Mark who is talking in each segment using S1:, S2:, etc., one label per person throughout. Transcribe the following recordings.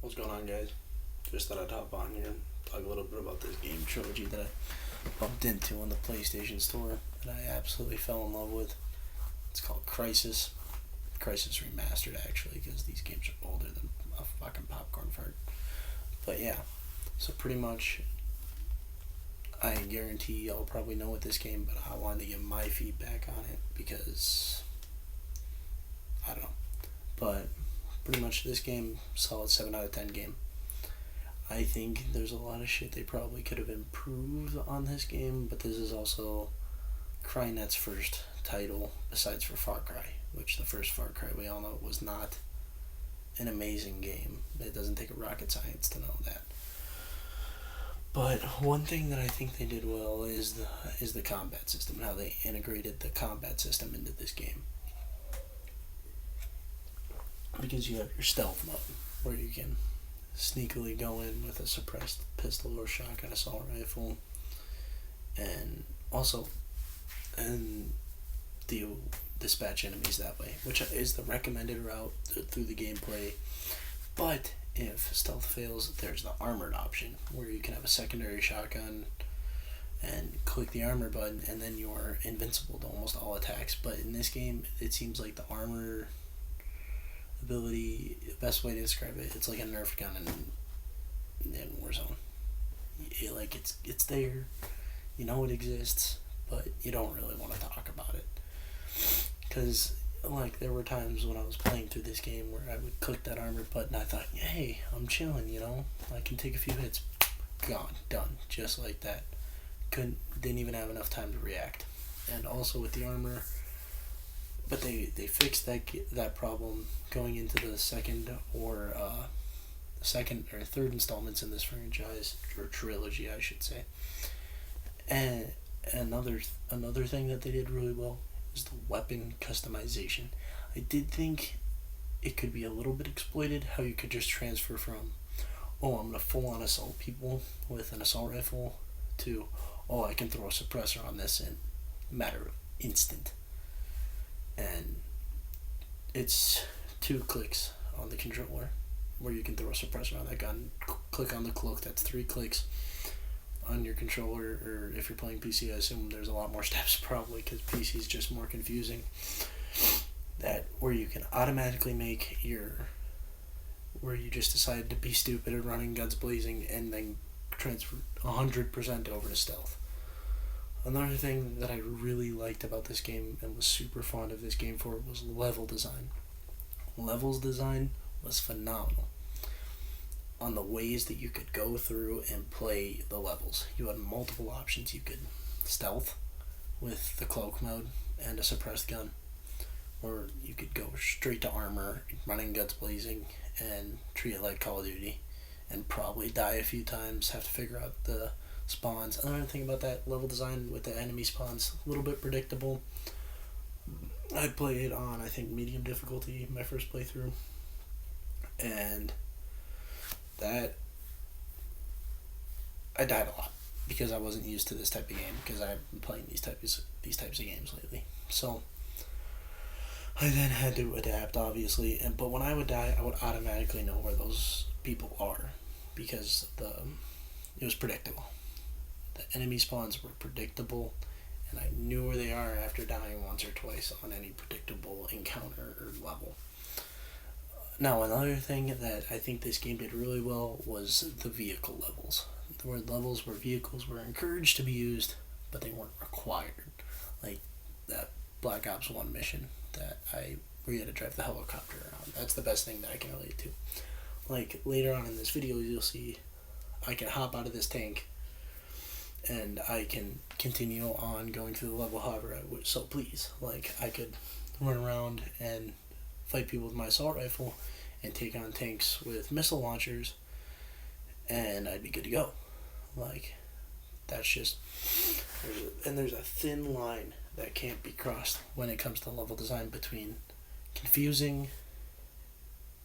S1: What's going on, guys? Just thought I'd hop on here and talk a little bit about this game trilogy that I bumped into on the PlayStation Store that I absolutely fell in love with. It's called Crysis. Crysis Remastered, actually, because these games are older than a fucking popcorn fart. But yeah, so pretty much, I guarantee y'all probably know what this game, but I wanted to give my feedback on it because I don't know. But pretty much, this game, solid 7 out of 10 game. I think there's a lot of shit they probably could have improved on this game, but this is also CryNet's first title besides for Far Cry, which the first Far Cry, we all know, was not an amazing game. It doesn't take a rocket science to know that. But one thing that I think they did well is the combat system, and how they integrated the combat system into this game. Because you have your stealth mode, where you can sneakily go in with a suppressed pistol or shotgun assault rifle, and also deal dispatch enemies that way, which is the recommended route through the gameplay. But if stealth fails, there's the armored option, where you can have a secondary shotgun and click the armor button, and then you're invincible to almost all attacks. But in this game, it seems like the armor ability, the best way to describe it, it's like a Nerf gun in Warzone. It's there, you know it exists, but you don't really want to talk about it. Because, there were times when I was playing through this game where I would click that armor button, I thought, hey, I'm chilling, I can take a few hits, gone, done, just like that. Didn't even have enough time to react. And also with the armor, but they fixed that problem going into the second or third installments in this franchise, or trilogy, I should say. And another thing that they did really well is the weapon customization. I did think it could be a little bit exploited, how you could just transfer from, I'm gonna full on assault people with an assault rifle, to, I can throw a suppressor on this in a matter of instant. And it's 2 clicks on the controller where you can throw a suppressor on that gun. Click on the cloak, that's 3 clicks on your controller. Or if you're playing PC, I assume there's a lot more steps probably, because PC is just more confusing. That where you can automatically make where you just decide to be stupid and running guns blazing, and then transfer 100% over to stealth. Another thing that I really liked about this game and was super fond of this game for was level design. Levels design was phenomenal on the ways that you could go through and play the levels. You had multiple options. You could stealth with the cloak mode and a suppressed gun, or you could go straight to armor, running guns blazing, and treat it like Call of Duty, and probably die a few times, have to figure out the spawns. Another thing about that level design with the enemy spawns, a little bit predictable. I played on, I think, medium difficulty my first playthrough, and that I died a lot because I wasn't used to this type of game, because I've been playing these types of games lately. So I then had to adapt, obviously, but when I would die, I would automatically know where those people are, because it was predictable. The enemy spawns were predictable, and I knew where they are after dying once or twice on any predictable encounter or level. Now, another thing that I think this game did really well was the vehicle levels. There were levels where vehicles were encouraged to be used, but they weren't required. Like that Black Ops 1 mission where you had to drive the helicopter around. That's the best thing that I can relate to. Like, later on in this video, you'll see I can hop out of this tank, and I can continue on going through the level however I would so please. I could run around and fight people with my assault rifle and take on tanks with missile launchers, and I'd be good to go. That's just... There's a thin line that can't be crossed when it comes to level design between confusing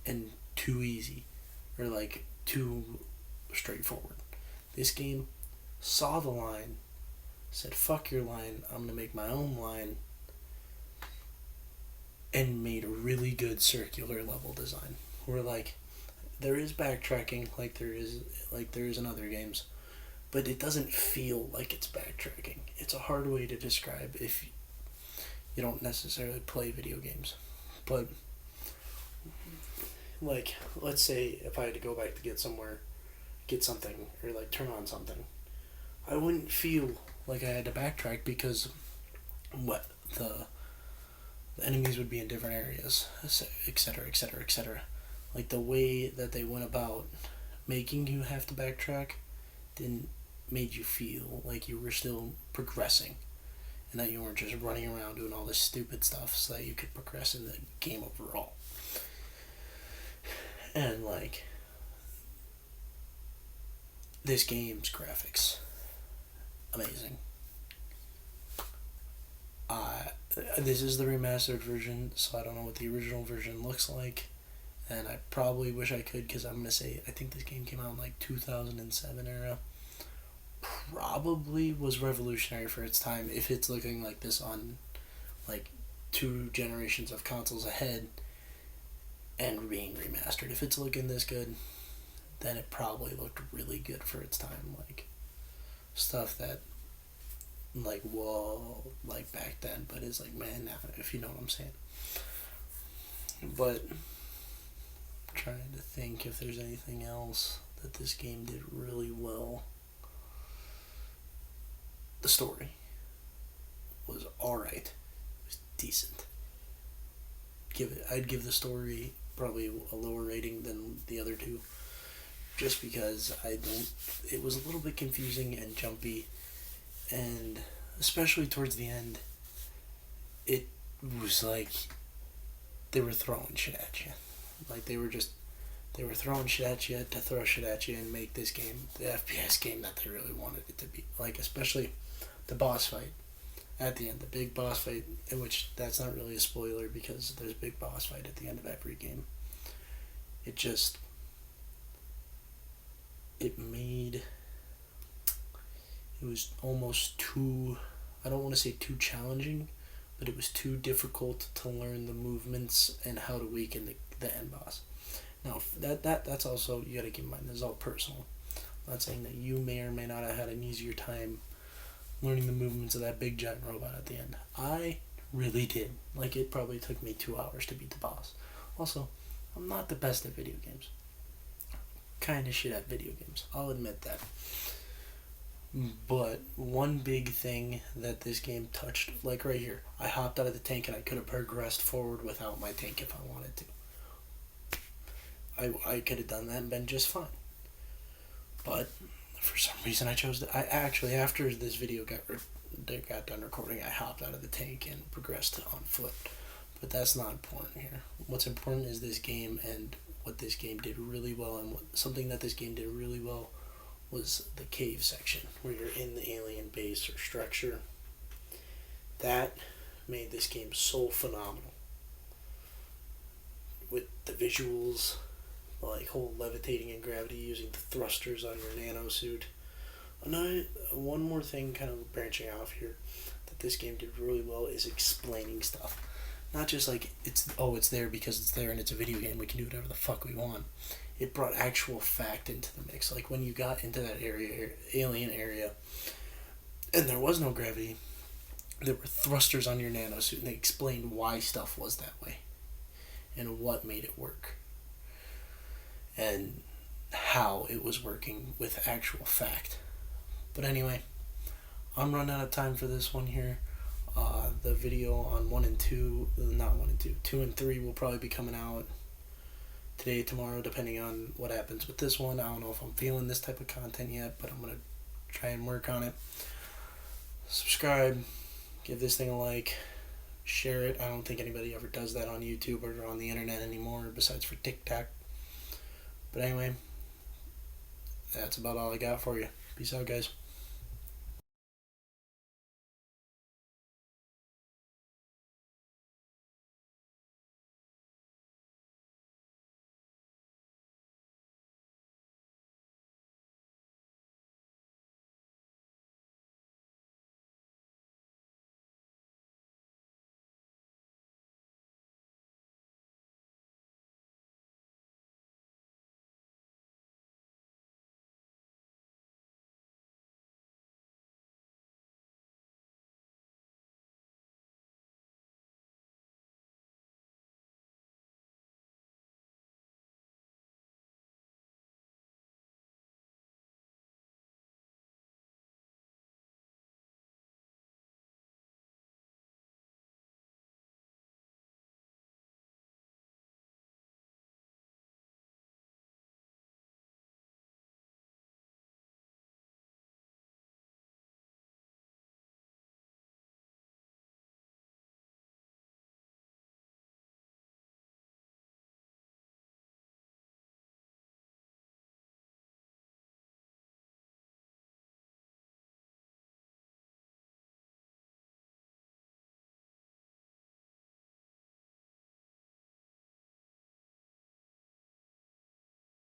S1: and too easy, or too straightforward. This game saw the line, said, fuck your line, I'm gonna make my own line, and made a really good circular level design. Where there is backtracking like there is in other games, but it doesn't feel like it's backtracking. It's a hard way to describe if you don't necessarily play video games. But like, let's say if I had to go back to get somewhere, get something, or like turn on something, I wouldn't feel like I had to backtrack because what the enemies would be in different areas, etc., etc., etc. Like the way that they went about making you have to backtrack didn't made you feel like you were still progressing and that you weren't just running around doing all this stupid stuff so that you could progress in the game overall. And like this game's graphics, amazing. This is the remastered version, so I don't know what the original version looks like, and I probably wish I could because I'm gonna say I think this game came out in like 2007 era. Probably was revolutionary for its time if it's looking like this on like 2 generations of consoles ahead and being remastered. If it's looking this good, then it probably looked really good for its time. Like stuff that like whoa like back then, but it's like man now, if you know what I'm saying. But I'm trying to think if there's anything else that this game did really well. The story was alright. It was decent. I'd give the story probably a lower rating than the other two, just because it was a little bit confusing and jumpy, and especially towards the end, it was like they were throwing shit at you. Like they were throwing shit at you to throw shit at you and make this game the FPS game that they really wanted it to be. Like especially the boss fight at the end, the big boss fight, in which that's not really a spoiler because there's a big boss fight at the end of every game. It was almost too, I don't want to say too challenging, but it was too difficult to learn the movements and how to weaken the end boss. Now that's also, you gotta keep in mind, this is all personal. I'm not saying that you may or may not have had an easier time learning the movements of that big giant robot at the end. I really did. Like it probably took me 2 hours to beat the boss. Also, I'm not the best at video games. Kinda shit at video games. I'll admit that. But one big thing that this game touched, like right here, I hopped out of the tank and I could have progressed forward without my tank if I wanted to. I could have done that and been just fine. But for some reason I chose to. I actually, after this video got done recording, I hopped out of the tank and progressed on foot. But that's not important here. What's important is this game and what this game did really well, and something that this game did really well was the cave section where you're in the alien base or structure. That made this game so phenomenal. With the visuals, like whole levitating in gravity using the thrusters on your nano suit. One more thing kind of branching off here that this game did really well is explaining stuff. Not just like it's there because it's there and it's a video game, we can do whatever the fuck we want. It brought actual fact into the mix. Like when you got into that alien area, and there was no gravity, there were thrusters on your nanosuit, and they explained why stuff was that way and what made it work and how it was working with actual fact. But anyway, I'm running out of time for this one here. The video on 1 and 2, not 1 and 2, 2 and 3 will probably be coming out today, tomorrow, depending on what happens with this one. I don't know if I'm feeling this type of content yet, but I'm going to try and work on it. Subscribe, give this thing a like, share it. I don't think anybody ever does that on YouTube or on the internet anymore, besides for TikTok. But anyway, that's about all I got for you. Peace out, guys.